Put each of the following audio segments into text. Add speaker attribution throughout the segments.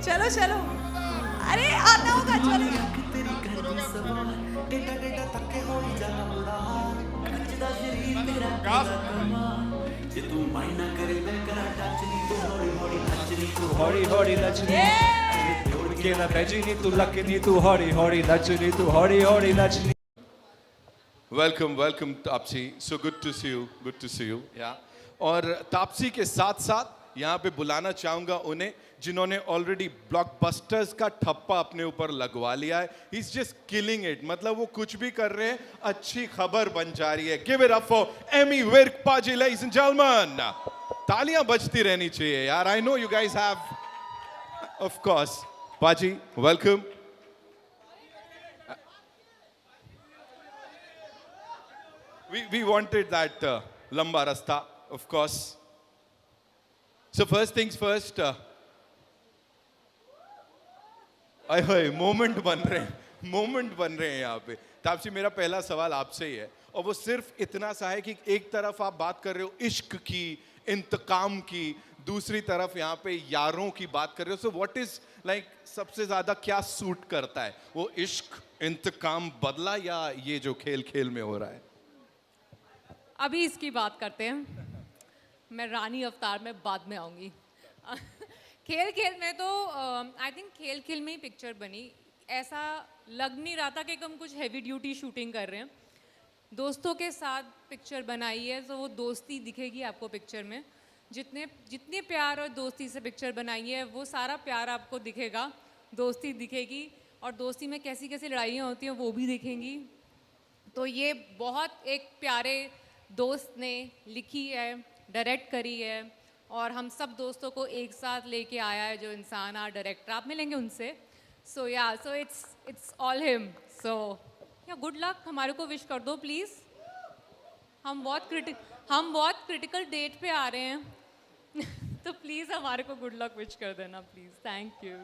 Speaker 1: चलो चलो, अरे आता होगा, चलो।
Speaker 2: हौली हौली नचनी केला रजनी तू लकनी तू हौली हौली नचनी तू हौली हौली नचनी.
Speaker 3: Welcome welcome Taapsee, so good to see you, good to see you. या और तापसी के साथ साथ यहाँ पे बुलाना चाहूंगा उन्हें जिन्होंने ऑलरेडी ब्लॉकबस्टर्स का ठप्पा अपने ऊपर लगवा लिया है. He is just killing it, मतलब वो कुछ भी कर रहे हैं, अच्छी खबर बन जा रही है. Give it up for Ammy Virk पाजी, लेडीज एंड जेंटलमैन. तालियां बजती रहनी चाहिए यार. I know you guys have, of course. पाजी, welcome. We wanted that lamba rasta, of course. So first things first. Moment बन रहे हैं यहाँ पे. तापसी, मेरा पहला सवाल आपसे ही है और वो सिर्फ इतना सा है कि एक तरफ आप बात कर रहे हो इश्क की, इंतकाम की, दूसरी तरफ यहाँ पे यारों की बात कर रहे हो. सो व्हाट इज लाइक सबसे ज्यादा क्या सूट करता है, वो इश्क, इंतकाम, बदला, या ये जो खेल खेल में हो रहा है?
Speaker 4: अभी इसकी बात करते हैं, मैं रानी अवतार में बाद में आऊँगी. खेल खेल में तो आई थिंक खेल खेल में ही पिक्चर बनी. ऐसा लग नहीं रहा था कि हम कुछ हैवी ड्यूटी शूटिंग कर रहे हैं. दोस्तों के साथ पिक्चर बनाई है तो वो दोस्ती दिखेगी आपको पिक्चर में. जितने प्यार और दोस्ती से पिक्चर बनाई है वो सारा प्यार आपको दिखेगा, दोस्ती दिखेगी, और दोस्ती में कैसी कैसी लड़ाइयाँ होती हैं वो भी दिखेंगी. तो ये बहुत एक प्यारे दोस्त ने लिखी है, डायरेक्ट करी है, और हम सब दोस्तों को एक साथ लेके आया है जो इंसान आ डायरेक्टर. आप मिलेंगे उनसे. सो या सो इट्स ऑल हिम. सो या गुड लक. हमारे को विश कर दो प्लीज़. हम बहुत क्रिटिकल डेट पे आ रहे हैं. तो प्लीज़ हमारे को गुड लक विश कर देना please. Thank you.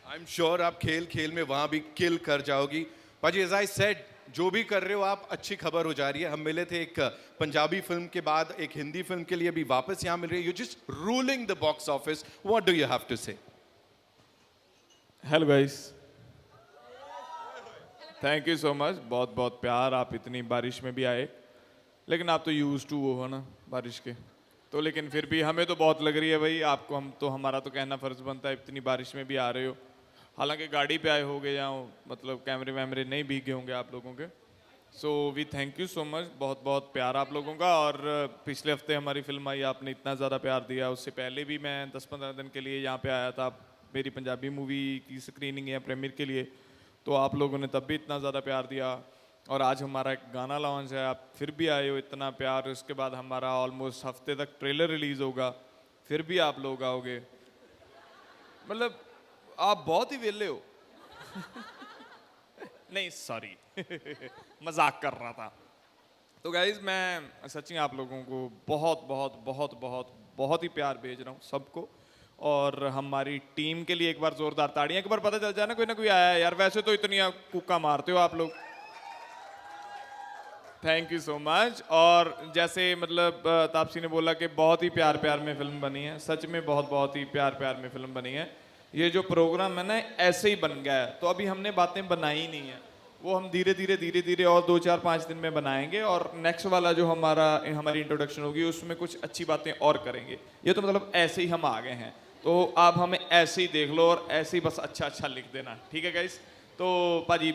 Speaker 3: I am sure आप खेल खेल में वहां भी किल कर जाओगी. पाजी, एज आई सेड, जो भी कर रहे हो आप, अच्छी खबर हो जा रही है. हम मिले थे एक पंजाबी फिल्म के बाद, एक हिंदी फिल्म के लिए अभी वापस यहाँ मिल रही है. You just ruling the box office. What do you have to say?
Speaker 5: Hello guys, thank you so much. बहुत बहुत प्यार. आप इतनी बारिश में भी आए, लेकिन आप तो यूज टू हो ना बारिश के, तो लेकिन फिर भी हमें तो बहुत लग रही है भाई आपको. हमारा तो कहना फ़र्ज़ बनता है, इतनी बारिश में भी आ रहे हो. हालांकि गाड़ी पे आए होगे या मतलब कैमरे वैमरे नहीं भीगे होंगे आप लोगों के. So we thank you so much. बहुत बहुत प्यार आप लोगों का. और पिछले हफ्ते हमारी फिल्म आई, आपने इतना ज़्यादा प्यार दिया. उससे पहले भी मैं 10-15 दिन के लिए यहाँ पे आया था मेरी पंजाबी मूवी की स्क्रीनिंग या प्रीमियर के लिए, तो आप लोगों ने तब भी इतना ज़्यादा प्यार दिया. और आज हमारा एक गाना लॉन्च है, आप फिर भी आए हो, इतना प्यार. उसके बाद हमारा ऑलमोस्ट हफ्ते तक ट्रेलर रिलीज़ होगा, फिर भी आप लोग आओगे. मतलब आप बहुत ही वेले हो. नहीं सॉरी, मजाक कर रहा था. तो गाइज, मैं सच्ची आप लोगों को बहुत बहुत बहुत बहुत बहुत ही प्यार भेज रहा हूँ सबको. और हमारी टीम के लिए एक बार जोरदार ताड़ियां. एक बार पता चल जाए ना कोई आया है यार. वैसे तो इतनी कुक्का मारते हो आप लोग. Thank you so much. और जैसे मतलब तापसी ने बोला कि बहुत ही प्यार प्यार में फिल्म बनी है, सच में बहुत बहुत ही प्यार प्यार में फिल्म बनी है. ये जो प्रोग्राम है ना, ऐसे ही बन गया है. तो अभी हमने बातें बनाई नहीं है, वो हम धीरे धीरे और 2-4-5 दिन में बनाएंगे. और नेक्स्ट वाला जो हमारी इंट्रोडक्शन होगी उसमें कुछ अच्छी बातें और करेंगे. ये तो मतलब ऐसे ही हम आ गए हैं, तो आप हमें ऐसे ही देख लो और ऐसे ही बस अच्छा अच्छा लिख देना. ठीक है गाइस? तो पाजी,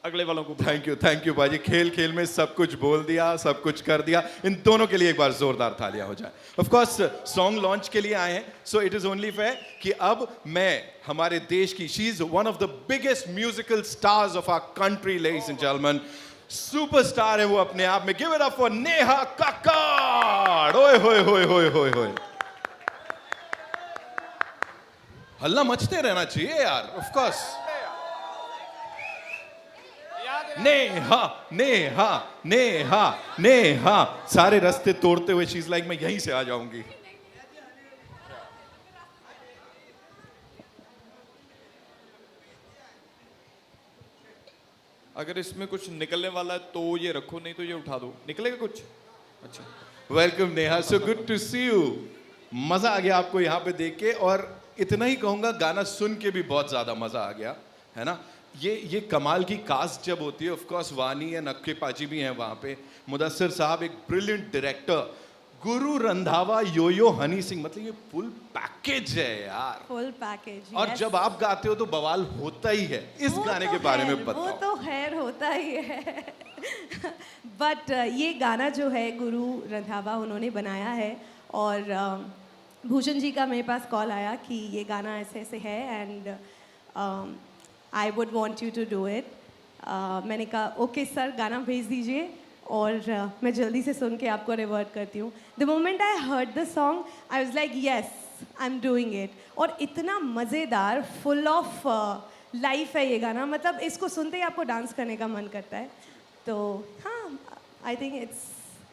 Speaker 5: अगले वालों को
Speaker 3: थैंक यू पाजी. खेल खेल में सब कुछ बोल दिया, सब कुछ कर दिया. इन दोनों के लिए एक बार जोरदार तालियां हो जाए. ऑफ कोर्स सॉन्ग लॉन्च के लिए आए हैं, so it is only fair कि अब मैं हमारे देश की, she is one of the biggest musical stars of our country, ladies and gentleman. Superstar है वो अपने आप में. Give it up for Neha Kakkar. ओए होए होए होए होए होए. हल्ला मचते रहना चाहिए यार. Of course. नेहा नेहा नेहा नेहा, सारे रास्ते तोड़ते हुए शी इज लाइक, मैं यहीं से आ जाऊंगी.
Speaker 5: अगर इसमें कुछ निकलने वाला है तो ये रखो, नहीं तो ये उठा दो. निकलेगा कुछ? अच्छा.
Speaker 3: Welcome Neha, so good to see you. मजा आ गया आपको यहाँ पे देख के, और इतना ही कहूंगा गाना सुन के भी बहुत ज्यादा मजा आ गया, है ना। ये कमाल की कास्ट जब होती है, ऑफ कोर्स वानी एंड अक्के पाजी भी हैं वहाँ पे, मुदस्सिर साहब एक ब्रिलियंट डायरेक्टर, गुरु रंधावा, यो हनी सिंह, मतलब ये फुल पैकेज है यार,
Speaker 1: फुल पैकेज।
Speaker 3: और जब आप गाते हो तो बवाल होता ही है। इस गाने के बारे में बताओ।
Speaker 1: वो तो खैर होता ही है बट ये गाना जो है गुरु रंधावा उन्होंने बनाया है, और भूषण जी का मेरे पास कॉल आया कि ये गाना ऐसे ऐसे है and I would want you to do it. मैंने कहा ओके सर, गाना भेज दीजिए और मैं जल्दी से सुन के आपको रिवर्ट करती हूँ। The moment I heard the song I was like yes I am doing it. और इतना मज़ेदार, फुल ऑफ लाइफ है ये गाना, मतलब इसको सुनते ही आपको डांस करने का मन करता है। तो हाँ, I think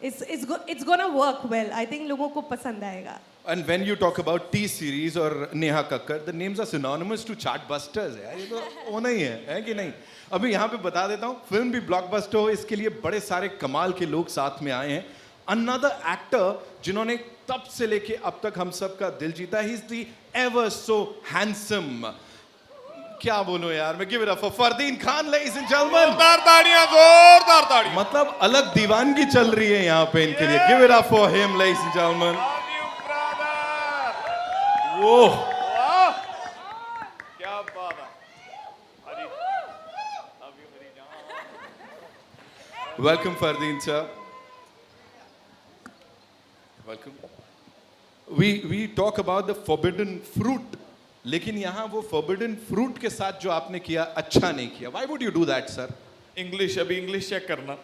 Speaker 1: it's gonna work well. I think लोगों को पसंद आएगा।
Speaker 3: And when you talk about T series और Neha Kakkar, the names are synonymous to chartbusters है, ये तो होना ही है कि नहीं। अभी यहाँ पे बता देता हूँ, फिल्म भी ब्लॉकबस्टर हो, इसके लिए बड़े सारे कमाल के लोग साथ में आए हैं। Another actor जिन्होंने तब से लेके अब तक हम सब का दिल जीता, he is the ever so handsome, क्या बोलूं यार मैं, give it up for Fardeen Khan, ladies and gentlemen।
Speaker 5: जोरदार ताड़ियां, जोरदार ताड़ियां।
Speaker 3: मतलब अलग दीवानगी चल रही है यहाँ पे इनके लिए, give it up for him, ladies and gentlemen। वो
Speaker 5: क्या बात है।
Speaker 3: Welcome Fardeen sir, welcome. We talk about the forbidden fruit, लेकिन यहाँ वो फॉरबिडन फ्रूट के साथ जो आपने किया अच्छा नहीं किया। Why would you do that sir?
Speaker 5: English, अभी इंग्लिश चेक करना।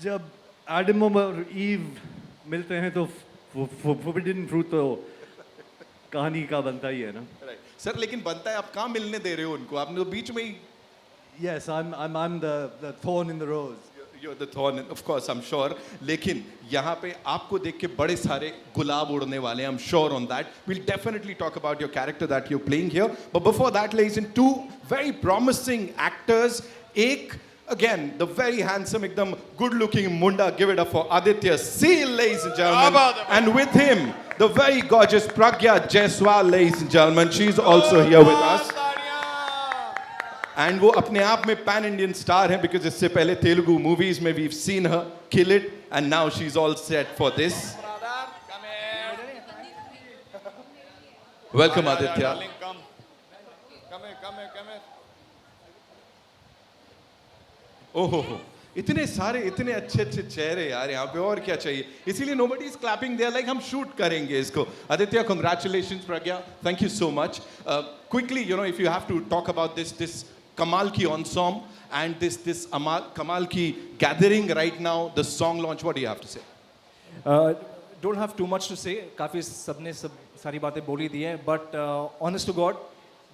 Speaker 2: जब एडम और ईव मिलते हैं तो फॉरबिडन फ्रूट तो कहानी का बनता ही है ना।
Speaker 3: सर लेकिन बनता है, आप कहाँ मिलने दे रहे हो उनको, आपने तो बीच में ही।
Speaker 2: Yes, I'm the thorn in the rose.
Speaker 3: You're the thorn, of course, I'm sure. लेकिन यहाँ पे आपको देख के बड़े सारे गुलाब उड़ने वाले हैं, I'm sure on that. We'll definitely talk about your character that you're playing here. But before that, ladies and two very promising actors. एक again the very handsome, एकदम good-looking Munda. Give it up for Aditya Seal, ladies and gentlemen. And with him, the very gorgeous Pragya Jaiswal, ladies and gentlemen. She's also here with us. And वो अपने आप में pan Indian star है, because इससे पहले Telugu movies में we've seen her kill it and now she is all set for this. Welcome Aditya. ओहो, इतने सारे इतने अच्छे अच्छे चेहरे यार यहाँ पे, और क्या चाहिए। इसीलिए nobody is clapping, they are like हम शूट करेंगे इसको। Aditya, congratulations, Pragya, thank you so much. Quickly, you know, if you have to talk about this कमाल की ensemble and this कमाल की gathering right now, the song launch, what do you have to say?
Speaker 2: Don't have too much to say, काफ़ी सबने सब सारी बातें बोली दी हैं, but honest to God,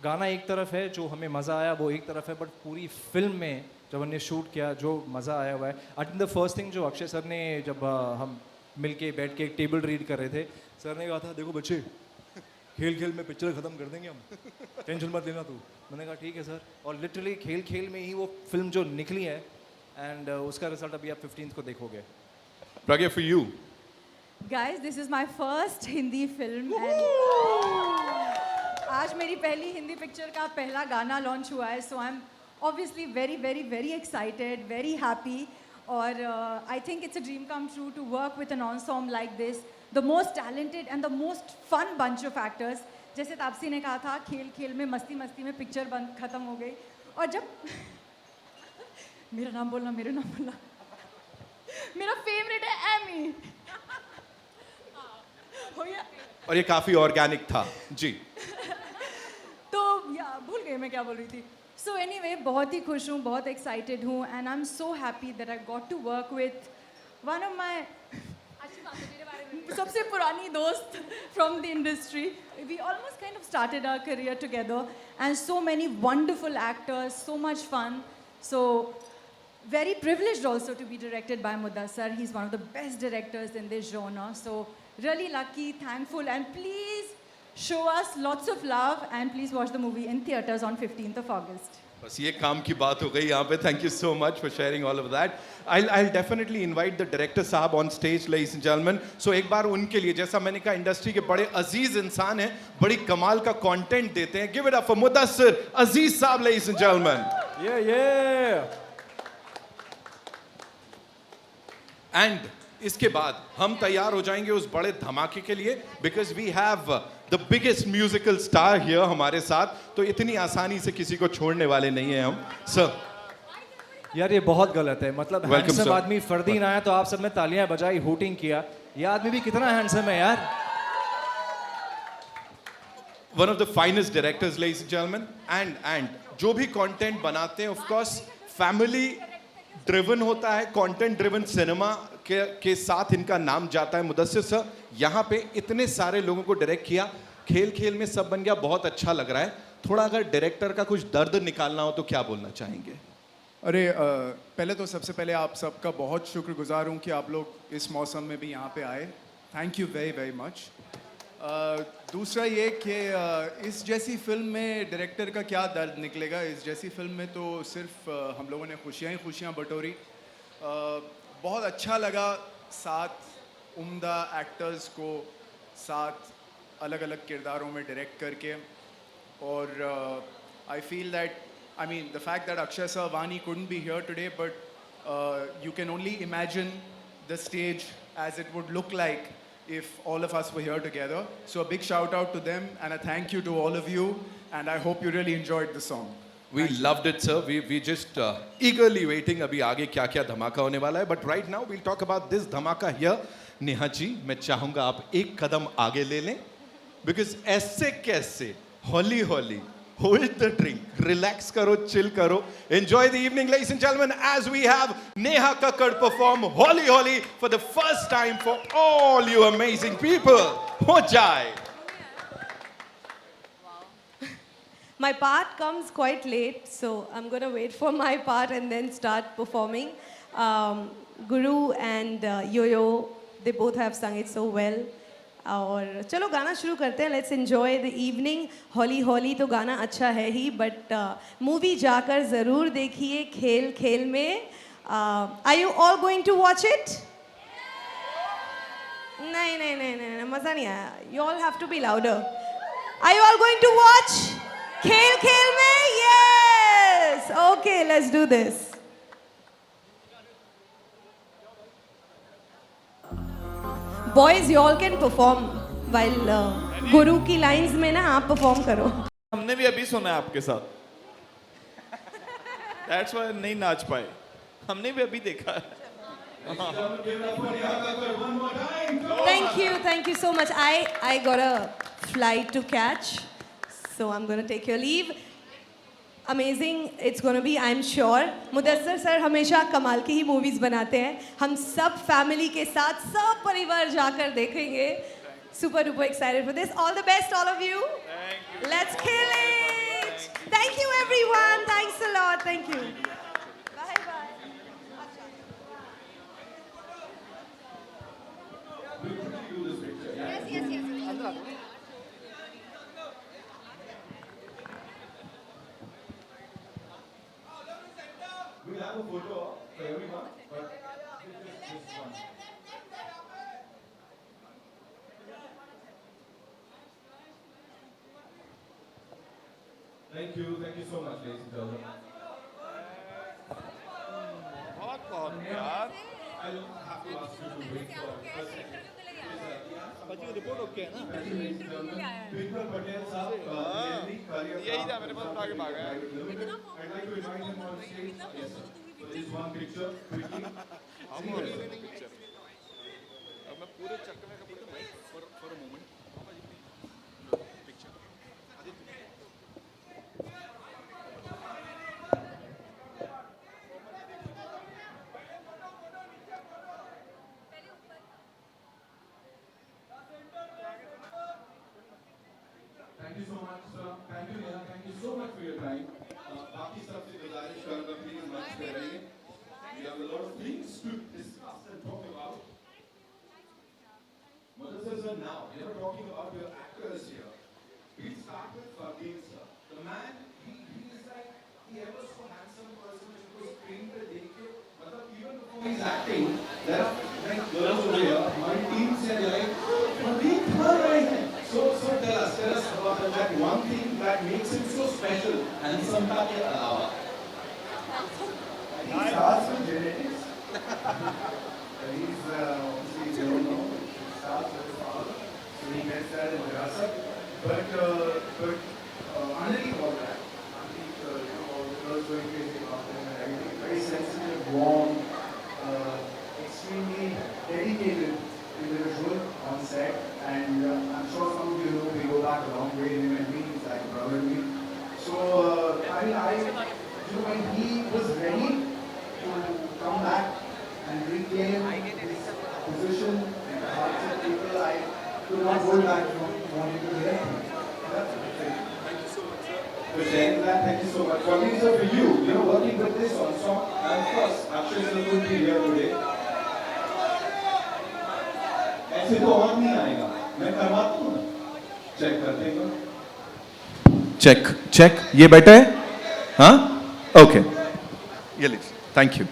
Speaker 2: गाना एक तरफ है, जो हमें मज़ा आया वो एक तरफ है, बट पूरी फिल्म में जब हमने शूट किया जो मज़ा आया हुआ है। I think the first thing जो अक्षय सर ने, जब हम मिल के बैठ के एक टेबल रीड कर रहे थे, सर ने कहा था देखो बच्चे, खेल खेल में पिक्चर ख़त्म कर देंगे हम, टेंशन मत लेना तू। मैंने कहा ठीक है सर, और लिटरली खेल खेल में ही वो फिल्म जो निकली है, एंड उसका रिजल्ट अभी आप 15th को देखोगे।
Speaker 3: Pragya, for you.
Speaker 1: Guys, this is my first Hindi film and आज मेरी पहली हिंदी पिक्चर का पहला गाना लॉन्च हुआ है, so I am obviously very excited, very happy, और I think it's a dream come true to work with an ensemble like this, the most talented and the most fun bunch of actors. जैसे तापसी ने कहा था, खेल खेल में मस्ती मस्ती में पिक्चर बंद खत्म हो गई, और जब मेरा नाम बोलना मेरा फेवरेट है एमी हो गया,
Speaker 3: और ये काफी ऑर्गेनिक था जी।
Speaker 1: तो या भूल गई मैं क्या बोल रही थी। सो एनीवे, बहुत ही खुश हूँ, बहुत एक्साइटेड हूँ, and I am so happy that I got to work with one of my सबसे पुरानी दोस्त from the industry. We almost kind of started our career together, and so many wonderful actors, so much fun, so very privileged also to be directed by Mudassar. He's one of the best directors in this genre. So really lucky, thankful, and please show us lots of love, and please watch the movie in theaters on 15th of August.
Speaker 3: बस ये काम की बात हो गई यहाँ पे. Thank you so much for sharing all of that. I'll definitely invite the director साहब on stage, ladies and gentlemen. So एक बार उनके लिए, जैसा मैंने कहा, इंडस्ट्री के बड़े अजीज इंसान हैं, बड़ी कमाल का कंटेंट देते हैं. Give it up for Mudassir अजीज साहब, ladies and gentlemen.
Speaker 2: Yeah.
Speaker 3: And इसके बाद हम तैयार हो जाएंगे उस बड़े धमाके के लिए, because we have the biggest musical star here हमारे साथ. तो इतनी आसानी से किसी को छोड़ने वाले नहीं हैं हम. सर
Speaker 2: यार ये बहुत गलत है. मतलब
Speaker 3: Welcome,
Speaker 2: हैंडसम
Speaker 3: sir.
Speaker 2: आदमी फरदीन आया तो आप सब ने तालियां बजाई, हूटिंग किया. ये आदमी भी कितना हैंडसम है यार.
Speaker 3: One of the finest directors, ladies and gentleman. And जो भी कंटेंट बनाते हैं, ऑफ कोर्स फैमिली ड्रिवन होता है. कंटेंट ड्रिवन सिनेमा के साथ इनका नाम जाता है. मुदस्सिर सर, यहाँ पे इतने सारे लोगों को डायरेक्ट किया, खेल खेल में सब बन गया, बहुत अच्छा लग रहा है. थोड़ा अगर डायरेक्टर का कुछ दर्द निकालना हो तो क्या बोलना चाहेंगे?
Speaker 6: अरे पहले तो सबसे पहले आप सबका बहुत शुक्रगुजार हूँ कि आप लोग इस मौसम में भी यहाँ पे आए. Thank you very very much. दूसरा ये कि इस जैसी फिल्म में डायरेक्टर का क्या दर्द निकलेगा. इस जैसी फिल्म में तो सिर्फ हम लोगों ने खुशियाँ ही खुशियाँ बटोरी. बहुत अच्छा लगा 7 उम्दा एक्टर्स को 7 अलग अलग किरदारों में डायरेक्ट करके. और I feel that, I mean, the fact that Akshay sir, Vani couldn't be here today, but you can only imagine the stage as it would look like if all of us were here together. So a big shout out to them and a thank you to all of you, and I hope you really enjoyed the song.
Speaker 3: We loved it, sir. We just eagerly waiting. अभी आगे क्या क्या धमाका होने वाला है. But right now we'll talk about this धमाका here. Neha ji, मैं चाहूँगा आप एक कदम आगे ले लें, because ऐसे कैसे हौली हौली hold the drink, relax karo, chill karo, enjoy the evening, ladies and gentlemen, as we have Neha Kakkad perform Holi Holi for the first time for all you amazing people. Ho jai.
Speaker 1: My part comes quite late, so I'm gonna wait for my part and then start performing. Guru and Yo-Yo, they both have sung it so well. और चलो गाना शुरू करते हैं. Let's enjoy the evening. हॉली हॉली तो गाना अच्छा है ही, बट मूवी जाकर ज़रूर देखिए खेल खेल में. Are you all going to watch it? नहीं नहीं नहीं नहीं, मज़ा नहीं आया. You all have to be louder. Are you all going to watch खेल खेल में? Yes. Okay, let's do this. Boys, you all can perform while गुरु की लाइंस में ना आप परफॉर्म करो.
Speaker 5: हमने भी अभी सुना है आपके साथ. That's why नहीं नाच पाए. हमने भी अभी देखा है.
Speaker 1: Thank you so much. I got a flight to catch, so I'm gonna take your leave. Amazing it's gonna be, I'm sure. Mudassir sir हमेशा कमाल की ही मूवीज बनाते हैं. हम सब फैमिली के साथ सब परिवार जाकर देखेंगे. Super duper excited for this. All the best, all of you.
Speaker 5: Thank you.
Speaker 1: Let's kill it. Thank you everyone. Thanks a lot. Thank you. Bye bye.
Speaker 3: We'll have a photo for everyone, but just one. Thank you so much, ladies and gentlemen.
Speaker 5: बहुत बहुत यार.
Speaker 3: I'll have to ask you to wait for Twinkle Patel साहब,
Speaker 5: यही था मेरे पास, आगे भागा है.
Speaker 3: I'd like to invite him on stage. Yes, sir. For this one picture, quickly.
Speaker 5: हम हो रही है पिक्चर. अब मैं पूरे चक्कर में कपड़े भाई for a moment.
Speaker 3: Thank you so much, sir. Thank you, Neha. Thank you so much for your time. बाकी सबसे गुजारिश करूंगा, please मंच पे रहिए. We have a lot of things to discuss and talk about. Mudassir sir, now we are talking about your actors here. We'll start with Fardeen sir. The man, he is like, he ever that one thing that makes him so special, handsometa के अलावा.
Speaker 6: He starts with genetics. He's obviously, you don't know, he starts with his father, so he gets that in Virasat. But underneath all that, underneath all the girls going crazy about him and everything, very sensitive, warm, extremely dedicated individual on set. And I'm sure some of you know we go back a long way. Him and me, he's like a brother to me. So when he was ready to come back and reclaim his position in the hearts of people, I could not hold back from wanting to hear him. That's the thing. Thank you so much, sir. For sharing that, thank you so much. For me, sir, for you, working with this also, and of course, Akshay sir could be here today. ऐसे तो और नहीं आएगा, मैं करवाता हूँ ना, check कर देगा. चेक, ये बेटा है, हाँ, ओके, ये लीजिए, थैंक यू.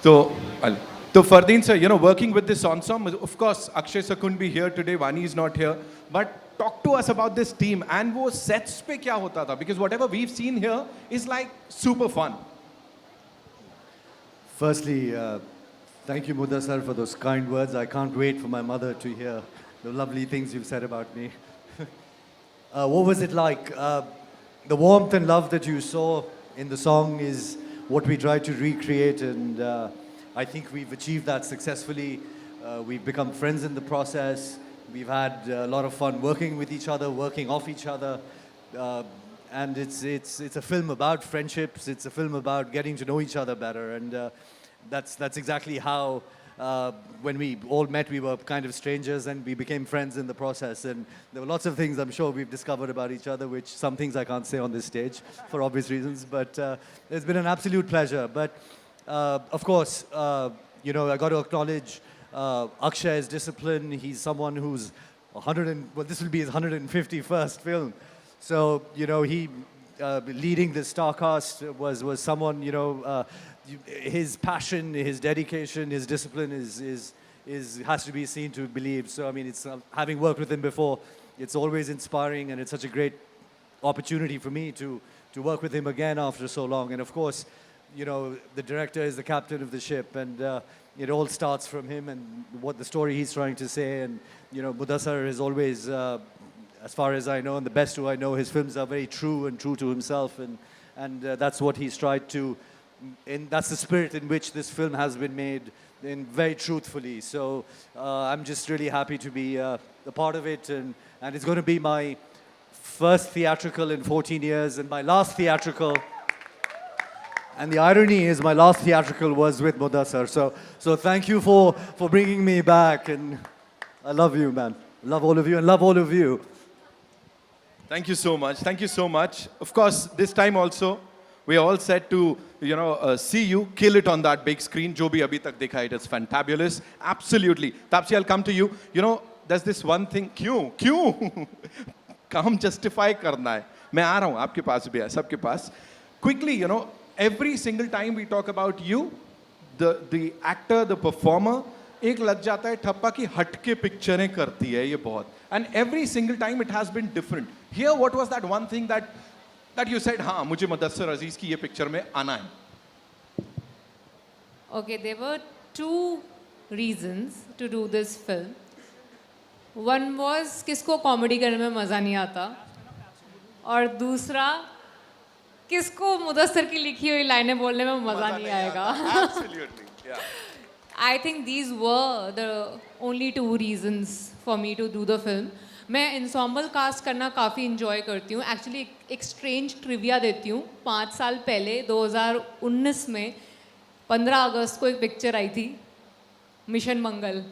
Speaker 6: तो Fardeen sir, working with this ensemble, of course, Akshay sir couldn't be here today, Vani is not here, but talk to us about this team and वो sets पे क्या होता था, because whatever we've seen here is like super fun.
Speaker 7: Firstly, thank you, Muda sir, for those kind words. I can't wait for my mother to hear the lovely things you've said about me. What was it like? The warmth and love that you saw in the song is what we tried to recreate, and I think we've achieved that successfully. We've become friends in the process. We've had a lot of fun working with each other, working off each other. And it's a film about friendships. It's a film about getting to know each other better. And that's exactly how, when we all met, we were kind of strangers and we became friends in the process. And there were lots of things I'm sure we've discovered about each other, which some things I can't say on this stage for obvious reasons. But it's been an absolute pleasure. But of course, I got to acknowledge Akshay's discipline. He's someone who's this will be his 151st film. So, he leading the star cast was someone, his passion, his dedication, his discipline has to be seen to believe. So, I mean, it's having worked with him before, it's always inspiring, and it's such a great opportunity for me to work with him again after so long. And of course, the director is the captain of the ship, and it all starts from him and what the story he's trying to say. And, Mudassar is always, as far as I know, and the best who I know, his films are very true and true to himself, and that's what he's tried to, and that's the spirit in which this film has been made, in very truthfully. So I'm just really happy to be a part of it, and it's going to be my first theatrical in 14 years, and my last theatrical. And the irony is, my last theatrical was with Mudassar. So thank you for bringing me back, and I love you, man. Love all of you, and love all of you.
Speaker 3: Thank you so much. Thank you so much. Of course, this time also, we are all set to, see you kill it on that big screen. Jo bhi abhi tak dekha, it is fantabulous. Absolutely. Taapsee, I'll come to you. There's this one thing. क्यों? काम justify करना है. मैं आ रहा हूँ. आपके पास भी है. सबके पास. Quickly, every single time we talk about you, the actor, the performer, एक लग जाता है ठप्पा की हटके पिक्चरें करती है ये बहुत. And every single time it has been different. Here, what was that one thing that you said, हाँ, मुझे मुदस्सिर अजीज की ये पिक्चर में आना है?
Speaker 4: Okay, there were two reasons to do this film. One was किसको कॉमेडी करने में मज़ा नहीं आता, और दूसरा किसको मुदस्सिर की लिखी हुई लाइनें बोलने में मज़ा नहीं आएगा.
Speaker 3: Absolutely, yeah.
Speaker 4: I think these were the only two reasons for me to do the film. मैं ensemble cast करना काफ़ी enjoy करती हूँ. Actually एक strange trivia देती हूँ. 5 साल पहले 2019 में 15 अगस्त को एक पिक्चर आई थी, मिशन मंगल.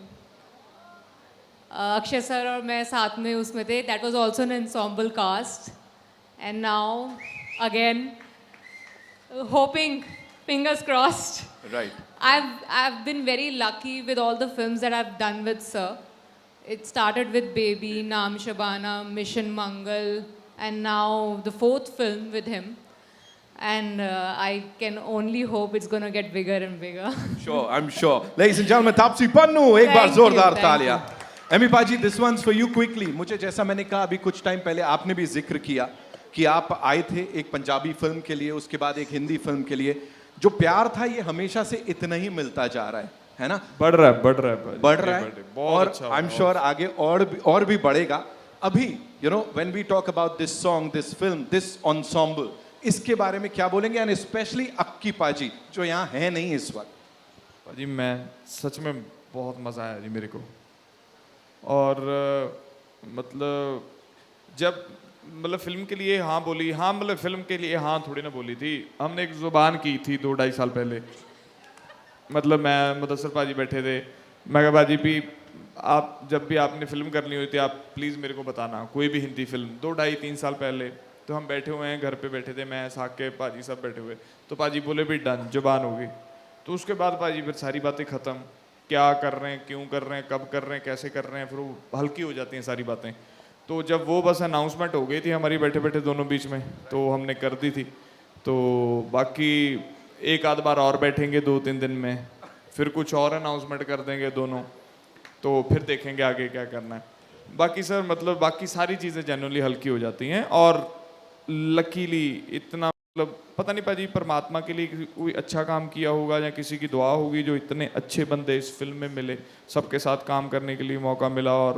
Speaker 4: अक्षय सर और मैं साथ में उसमें थे. That was also an ensemble cast. And now again, hoping, fingers crossed.
Speaker 3: Right.
Speaker 4: I've been very lucky with all the films that I've done with Sir. It started with Baby, Naam Shabana, Mission Mangal, and now the 4th film with him. And I can only hope it's going to get bigger and bigger.
Speaker 3: Sure, I'm sure. Ladies and gentlemen, Taapsee Pannu, एक बार जोरदार तालियां. एमी पाजी, this one's for you quickly. मुझे जैसा मैंने कहा अभी कुछ टाइम पहले, आपने भी जिक्र किया कि आप आए थे एक पंजाबी फिल्म के लिए, उसके बाद एक हिंदी फिल्म के लिए। जो प्यार था ये हमेशा से इतना ही मिलता जा रहा है ना?
Speaker 5: बढ़ रहा है भाई,
Speaker 3: बढ़ रहा है
Speaker 5: बहुत
Speaker 3: और
Speaker 5: अच्छा
Speaker 3: आई एम श्योर आगे और भी बढ़ेगा। अभी you know when we talk about this song, this film, this ensemble, इसके बारे में क्या बोलेंगे? एंड स्पेशली अक्की पाजी जो यहाँ है नहीं इस वक्त।
Speaker 5: जी मैं सच में बहुत मज़ा आया जी मेरे को। और मतलब जब मतलब फिल्म के लिए हाँ बोली, हाँ मतलब फिल्म के लिए हाँ थोड़ी ना बोली थी, हमने एक ज़ुबान की थी 2-2.5 साल पहले। मतलब मैं मुदस्सर पाजी बैठे थे, मैं कहा पाजी भी आप जब भी आपने फिल्म करनी हुई थी आप प्लीज़ मेरे को बताना, कोई भी हिंदी फिल्म। 2-2.5-3 साल पहले तो हम बैठे हुए हैं, घर पे बैठे थे, मैं साके पाजी सब बैठे हुए, तो पाजी बोले भी डन, जुबान होगी। तो उसके बाद पाजी फिर सारी बातें ख़त्म, क्या कर रहे हैं, क्यों कर रहे हैं, कब कर रहे हैं, कैसे कर रहे हैं, फिर वो हल्की हो जाती हैं सारी बातें। तो जब वो बस अनाउंसमेंट हो गई थी हमारी बैठे बैठे दोनों बीच में, तो हमने कर दी थी। तो बाकी एक आध बार और बैठेंगे 2-3 दिन में, फिर कुछ और अनाउंसमेंट कर देंगे दोनों, तो फिर देखेंगे आगे क्या करना है। बाकी सर मतलब बाकी सारी चीज़ें जनरली हल्की हो जाती हैं। और लकीली इतना मतलब पता नहीं पाजी परमात्मा के लिए कोई अच्छा काम किया होगा या किसी की दुआ होगी जो इतने अच्छे बंदे इस फिल्म में मिले, सबके साथ काम करने के लिए मौका मिला। और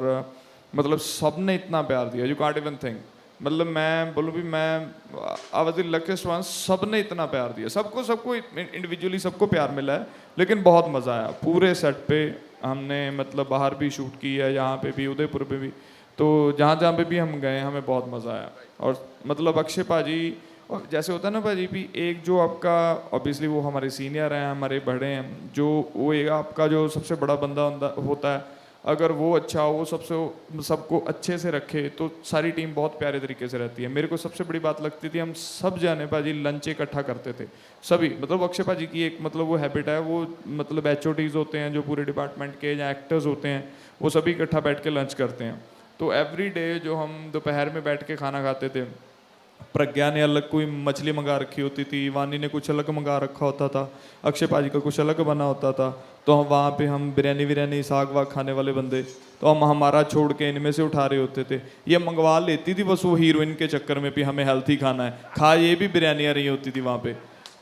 Speaker 5: मतलब सब ने इतना प्यार दिया, यू कांट इवन थिंक। मतलब मैं बोलूँ भी मैं I was the luckiest one, सब ने इतना प्यार दिया, सबको इंडिविजुअली सबको प्यार मिला है, लेकिन बहुत मज़ा आया पूरे सेट पे। हमने मतलब बाहर भी शूट की है, यहाँ पे भी, उदयपुर पे भी, तो जहाँ जहाँ पे भी हम गए हमें बहुत मज़ा आया। और मतलब अक्षय पाजी, और जैसे होता है ना पाजी भी, एक जो आपका ऑब्वियसली वो हमारे सीनियर हैं, हमारे बड़े हैं, जो वो एक आपका जो सबसे बड़ा बंदा होता है, अगर वो अच्छा हो, वो सबको अच्छे से रखे तो सारी टीम बहुत प्यारे तरीके से रहती है। मेरे को सबसे बड़ी बात लगती थी, हम सब जाने पाजी लंच इकट्ठा करते थे सभी। मतलब अक्षय पाजी की एक मतलब वो हैबिट है, वो मतलब HODs होते हैं जो पूरे डिपार्टमेंट के या एक्टर्स होते हैं, वो सभी इकट्ठा बैठ के लंच करते हैं। तो एवरी डे जो हम दोपहर में बैठ के खाना खाते थे, प्रज्ञा ने अलग कोई मछली मंगा रखी होती थी, वानी ने कुछ अलग मंगा रखा होता था, अक्षय पाजी का कुछ अलग बना होता था। तो हम वहाँ पे हम बिरयानी साग वाग खाने वाले बंदे, तो हम हमारा छोड़ के इनमें से उठा रहे होते थे। ये मंगवा लेती थी बस वो हीरोइन के चक्कर में भी हमें हेल्थी खाना है, खा ये भी बिरयानी आ रही होती थी वहाँ पे।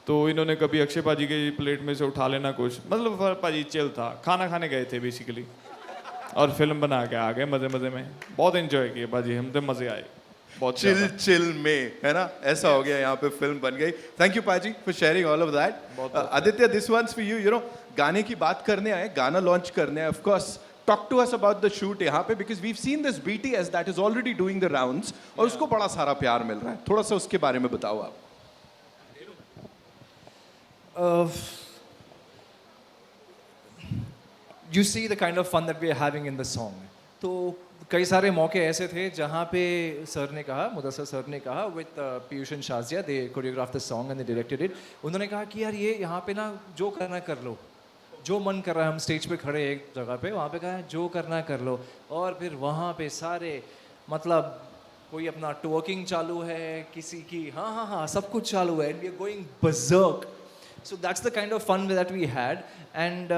Speaker 5: तो इन्होंने कभी अक्षय पाजी के प्लेट में से उठा लेना कुछ, मतलब पाजी चिल था, खाना खाने गए थे बेसिकली, और फिल्म बना के आ गए मज़े में। बहुत इन्जॉय किए पाजी, हम तो मज़े आए बहुत
Speaker 3: चिल में, है ना? ऐसा हो गया, यहाँ पे फिल्म बन गई। थैंक यू पाजी for sharing all of that. Aditya, this one's for you. You know गाने की बात करने आए, गाना लॉन्च करने आए, of course talk to us about the shoot यहाँ पे, because we seen this BTS that is already doing the rounds, और उसको बड़ा सारा प्यार मिल रहा है। थोड़ा सा उसके बारे में बताओ आप।
Speaker 2: You see the kind of fun that we are having in the song. तो कई सारे मौके ऐसे थे जहाँ पे सर ने कहा, मुदस्सर सर ने कहा with Piyush and Shazia, they choreograph the song and they directed it. उन्होंने कहा कि यार ये यहाँ पे ना जो करना कर लो, जो मन कर रहा है, हम स्टेज पे खड़े एक जगह पे, वहाँ पे कहा जो करना कर लो। और फिर वहाँ पे सारे मतलब कोई अपना टवर्किंग चालू है, किसी की हाँ सब कुछ चालू है, and we are going berserk. So that's the kind of fun that we had. And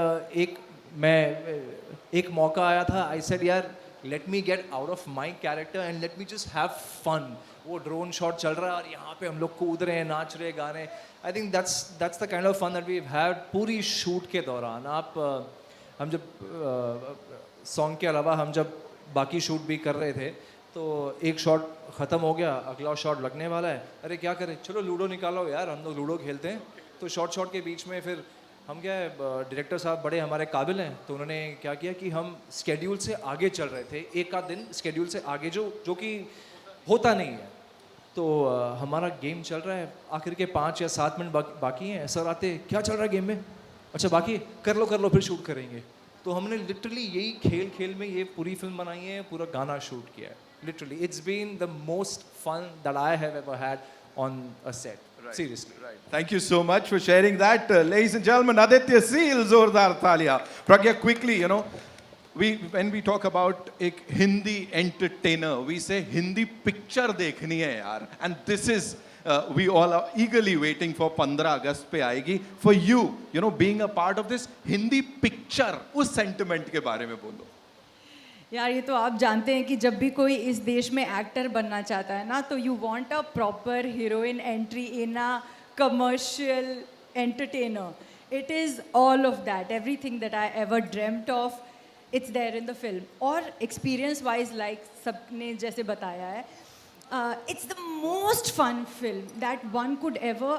Speaker 2: एक मौका आया था, आई सेड यार let me get out of my character and let me just have fun. वो ड्रोन शॉट चल रहा है और यहाँ पे हम लोग कूद रहे हैं, नाच रहे, गाने। I think that's the kind of fun that we had पूरी शूट के दौरान। हम जब सॉन्ग के अलावा हम जब बाकी शूट भी कर रहे थे, तो एक शॉट ख़त्म हो गया, अगला शॉट लगने वाला है, अरे क्या करें, चलो लूडो निकालो यार, हम लोग लूडो खेलते हैं। तो शॉट के बीच में फिर हम क्या है, डायरेक्टर साहब बड़े हमारे काबिल हैं, तो उन्होंने क्या किया कि हम स्केड्यूल से आगे चल रहे थे, एक आध दिन स्केड्यूल से आगे, जो कि होता नहीं है। तो हमारा गेम चल रहा है, आखिर के 5 या 7 मिनट बाकी हैं, सर आते, क्या चल रहा है गेम में, अच्छा बाकी कर लो फिर शूट करेंगे। तो हमने लिटरली यही खेल में ये पूरी फिल्म बनाई है, पूरा गाना शूट किया है। Literally it's been the most fun that I have ever had on a set, seriously.
Speaker 3: Right. Thank you so much for sharing that. Ladies and gentlemen, Aditya Seal, Zordar Thalia. Pragya, quickly, you know, when we talk about एक Hindi entertainer, we say Hindi picture देखनी है यार. And this is, we all are eagerly waiting for 15 अगस्त पे आएगी. For you, you know, being a part of this Hindi picture, उस sentiment के बारे में बोलो.
Speaker 8: यार ये तो आप जानते हैं कि जब भी कोई इस देश में एक्टर बनना चाहता है ना, तो you want a proper heroine entry in a commercial entertainer. It is all of that, everything that I ever dreamed of, it's there in the film. और एक्सपीरियंस वाइज लाइक सबने जैसे बताया है, it's the most fun film that one could ever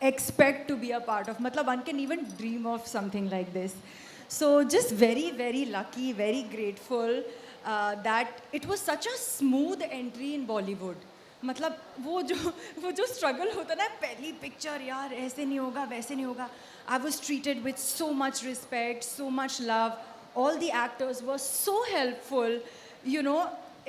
Speaker 8: expect to be a part of. Matlab, one can even dream of something like this. So just very, very lucky, very grateful that it was such a smooth entry in Bollywood. मतलब वो जो struggle होता ना, पहली picture यार ऐसे नहीं होगा वैसे नहीं होगा. I was treated with so much respect, so much love. All the actors were so helpful. You know,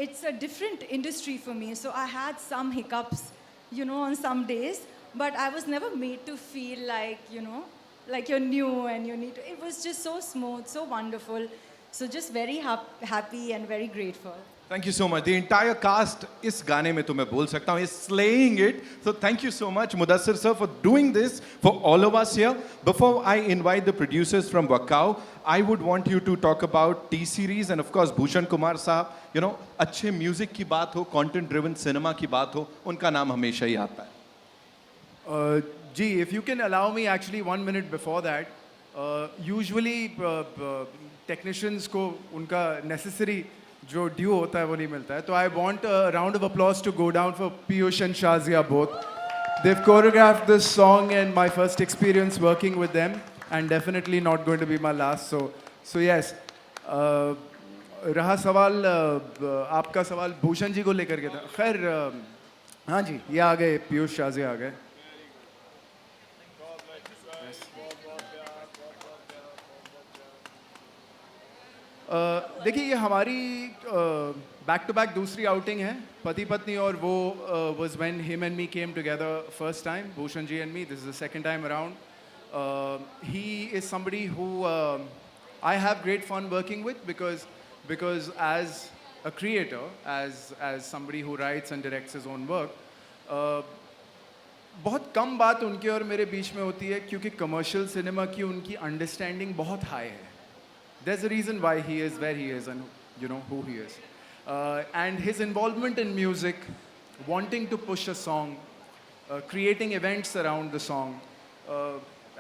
Speaker 8: it's a different industry for me, so I had some hiccups, you know, on some days, but I was never made to feel like, you know, like you're new and you need to. It was just so smooth, so wonderful. So just very happy and very grateful.
Speaker 3: Thank you so much. The entire cast इस गाने में तो मैं बोल सकता हूँ is slaying it. So thank you so much, Mudassir sir, for doing this for all of us here. Before I invite the producers from Wakao, I would want you to talk about T-Series and of course Bhushan Kumar साहब. You know, अच्छे music की बात हो, content-driven cinema की बात हो, उनका नाम हमेशा ही आता है.
Speaker 6: जी, if you can allow me actually 1 minute before that, usually technicians को उनका necessary जो ड्यू होता है वो नहीं मिलता है, तो I want round of applause to go down for Piyush and Shazia both. They've choreographed this song and my first experience working with them, and definitely not going to be my last. So yes. रहा सवाल आपका सवाल भूषण जी को लेकर के था. खैर हाँ जी, ये आ गए पीयूष शाजिया आ गए. देखिए, ये हमारी बैक टू बैक दूसरी आउटिंग है पति पत्नी, और वो was when him and me came together first time, Bhushan ji and me. This is the second time around. He is somebody who I have great fun working with because as a creator, as somebody who writes and directs his own work, बहुत कम बात उनके और मेरे बीच में होती है, क्योंकि commercial cinema की उनकी अंडरस्टैंडिंग बहुत हाई है. There's a reason why he is where he is and you know who he is. And his involvement in music, wanting to push a song, creating events around the song.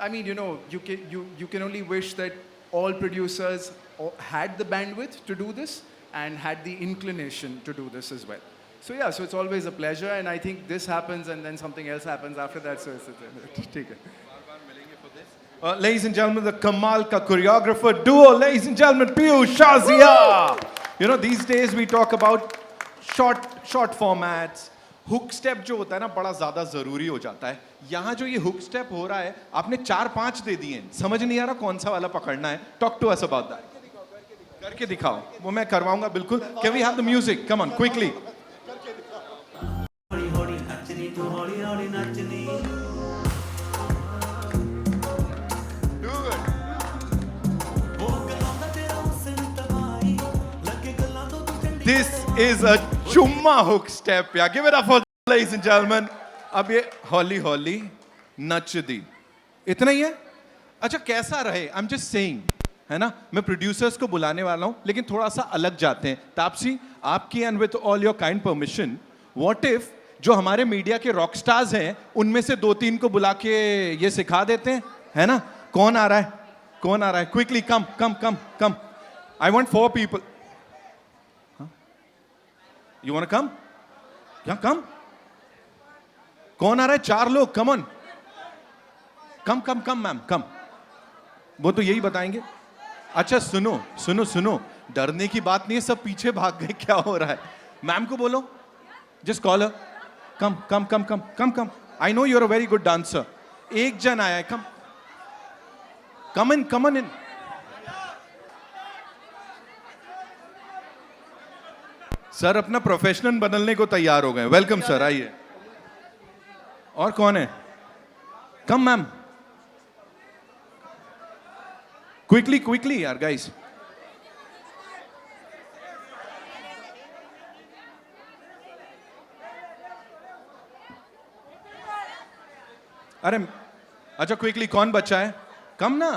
Speaker 6: I mean, you know, you can only wish that all producers had the bandwidth to do this and had the inclination to do this as well. So yeah, so it's always a pleasure, and I think this happens and then something else happens after that. So it's ठीक है.
Speaker 3: Ladies and gentlemen, the Kamal ka choreographer duo, ladies and gentlemen, Piyush Shazia. You know, these days we talk about short formats. Hook step जो होता है ना, बड़ा ज़्यादा ज़रूरी हो जाता है. यहाँ जो ये hook step हो रहा है, आपने 4-5 दे दिए, समझ नहीं आ रहा कौन सा वाला पकड़ना है. Talk to us about that. करके दिखाओ. वो मैं करवाऊंगा बिल्कुल. Can we have the music? Come on, quickly. This is a chumma hook step. Yeah, give it up for ladies and gentlemen. अब ये हॉली हॉली नच दी, इतना ही है. अच्छा, कैसा रहे? I'm just saying, है ना, मैं प्रोड्यूसर्स को बुलाने वाला हूँ, लेकिन थोड़ा सा अलग जाते हैं. तापसी, आपकी and with all your kind permission, what if जो हमारे मीडिया के रॉक स्टार्स हैं उनमें से 2-3 को बुला के ये सिखा देते हैं, है ना? कौन आ रहा है? Quickly come. I want 4 people. You want to come? Yeah, come. कौन आ रहा है? 4 लोग. Come on. Come, ma'am, come. वो तो यही बताएंगे. अच्छा, सुनो. डरने की बात नहीं है, सब पीछे भाग गए. क्या हो रहा है? मैम को बोलो. Just call her. Come. I know you're a very good dancer. एक जन आया है. Come on in. सर अपना प्रोफेशनल बदलने को तैयार हो गए. वेलकम सर, आइए. और कौन है? कम मैम. क्विकली यार गाइस. अरे अच्छा, क्विकली कौन बच्चा है? कम ना.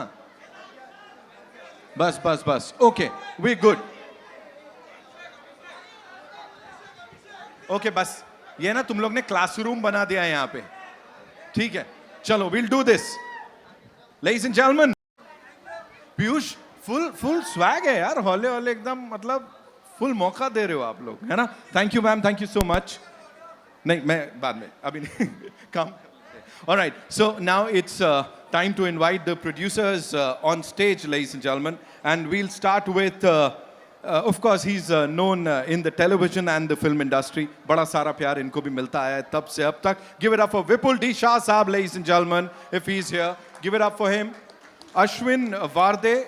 Speaker 3: बस. Okay, we good. ओके बस ये ना तुम लोग ने क्लासरूम बना दिया है यहाँ पे, ठीक है, चलो will do this ladies and gentleman. Piyush full swag है यार, हौले हौले एकदम, मतलब फुल मौका दे रहे हो आप लोग, है ना। Thank you ma'am, thank you so much. नहीं मैं बाद में, अभी नहीं काम। Alright, so now it's time to invite the producers on stage, ladies and gentlemen, and we'll start with of course he's known in the television and the film industry. बड़ा सारा प्यार इनको भी मिलता है तब से अब तक। Give it up for Vipul D Shah साहब, ladies and gentlemen, if he's here. Give it up for him. Ashwin Varde,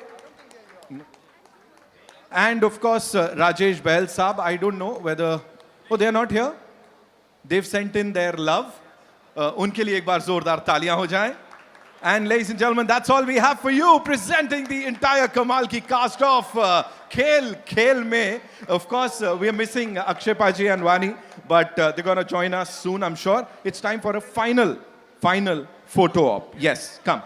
Speaker 3: and of course Rajesh Bahel साहब. I don't know whether, oh they are not here. They've sent in their love. उनके लिए एक बार जोरदार तालियां हो जाएं। And ladies and gentlemen, that's all we have for you, presenting the entire Kamal ki cast of Khel mein. Of course, we are missing Akshay Paji and Vani, but they're going to join us soon, I'm sure. It's time for a final photo op. Yes, come.